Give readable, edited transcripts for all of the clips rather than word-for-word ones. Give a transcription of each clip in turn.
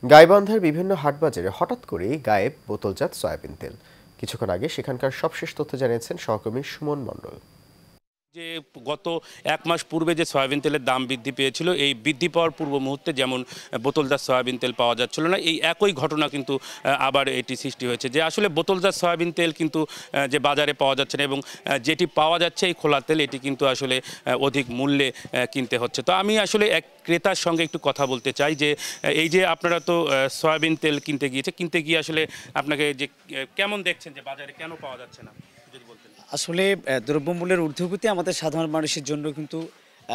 গাইবান্ধার বিভিন্ন হাটবাজারে হঠাৎ করেই গায়েব বোতলজাত সয়াবিন তেল। কিছুক্ষণ আগে সেখানকার সবশেষ তথ্য জানিয়েছেন সহকর্মী সুমন মণ্ডল। যে গত 1 মাস পূর্বে যে সয়াবিন তেলের দাম বৃদ্ধি পেয়েছিল, এই বৃদ্ধি পাওয়ার পূর্ব মুহূর্তে যেমন বোতলজাত সয়াবিন তেল পাওয়া যাচ্ছিল না, এই একই ঘটনা কিন্তু আবার এটি সৃষ্টি হয়েছে যে আসলে বোতলজাত সয়াবিন তেল কিন্তু যে বাজারে পাওয়া যাচ্ছে না এবং যেটি পাওয়া যাচ্ছে এই খোলা তেল, এটি কিন্তু আসলে অধিক মূল্যে কিনতে হচ্ছে। তো আমি আসলে এক ক্রেতার সঙ্গে একটু কথা বলতে চাই যে এই যে আপনারা তো সয়াবিন তেল কিনতে গিয়ে আসলে আপনাকে যে কেমন দেখছেন যে বাজারে কেন পাওয়া যাচ্ছে না, যদি বলতেন। আসলে দ্রব্যমূল্যের ঊর্ধ্বগতি আমাদের সাধারণ মানুষের জন্য কিন্তু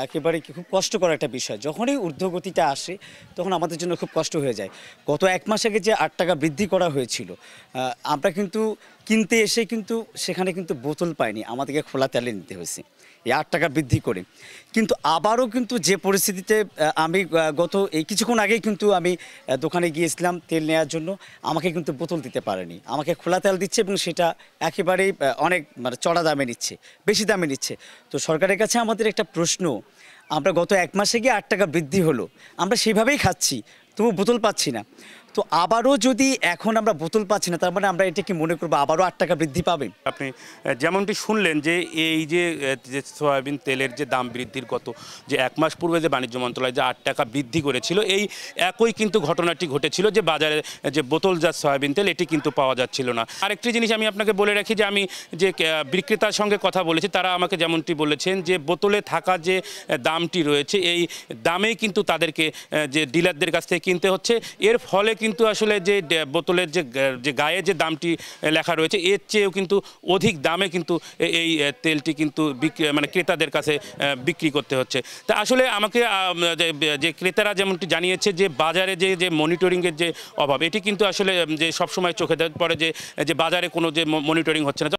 একেবারে খুব কষ্টকর একটা বিষয়। যখনই ঊর্ধ্বগতিটা আসে তখন আমাদের জন্য খুব কষ্ট হয়ে যায়। গত 1 মাস আগে যে ৮ টাকা বৃদ্ধি করা হয়েছিল, আমরা কিন্তু কিনতে এসে কিন্তু সেখানে কিন্তু বোতল পাইনি, আমাদেরকে খোলা তেলে নিতে হয়েছে এই ৮ টাকা বৃদ্ধি করে। কিন্তু আবারও কিন্তু যে পরিস্থিতিতে আমি গত এই কিছুক্ষণ আগেই কিন্তু আমি দোকানে গিয়েছিলাম তেল নেওয়ার জন্য, আমাকে কিন্তু বোতল দিতে পারেনি, আমাকে খোলা তেল দিচ্ছে এবং সেটা একেবারেই অনেক মানে চড়া দামে নিচ্ছে, বেশি দামে নিচ্ছে। তো সরকারের কাছে আমাদের একটা প্রশ্ন, আমরা গত 1 মাসে গিয়ে ৮ টাকা বৃদ্ধি হলো, আমরা সেইভাবেই খাচ্ছি, তবু বোতল পাচ্ছি না। তো আবারও যদি এখন আমরা বোতল পাচ্ছি না, তার মানে আমরা এটা কি মনে করবো আবারও ৮ টাকা বৃদ্ধি পাবে? আপনি যেমনটি শুনলেন যে এই যে সয়াবিন তেলের যে দাম বৃদ্ধির যে 1 মাস পূর্বে যে বাণিজ্য মন্ত্রণালয় যে ৮ টাকা বৃদ্ধি করেছিল, এই একই কিন্তু ঘটনাটি ঘটেছিল যে বাজারে যে বোতলজাত সয়াবিন তেল এটি কিন্তু পাওয়া যাচ্ছিল না। আরেকটি জিনিস আমি আপনাকে বলে রাখি যে আমি যে বিক্রেতার সঙ্গে কথা বলেছি, তারা আমাকে যেমনটি বলেছেন যে বোতলে থাকা যে দামটি রয়েছে, এই দামেই কিন্তু তাদেরকে যে ডিলারদের কাছ থেকে কিনতে হচ্ছে। এর ফলে কিন্তু আসলে যে বোতলের যে গায়ে যে দামটি লেখা রয়েছে, এর চেয়েও কিন্তু অধিক দামে কিন্তু এই তেলটি কিন্তু মানে ক্রেতাদের কাছে বিক্রি করতে হচ্ছে। তা আসলে আমাকে যে ক্রেতারা যেমনটি জানিয়েছে যে বাজারে যে মনিটরিংয়ের যে অভাব, এটি কিন্তু আসলে যে সবসময় চোখে পড়ে যে বাজারে কোনো যে মনিটরিং হচ্ছে না।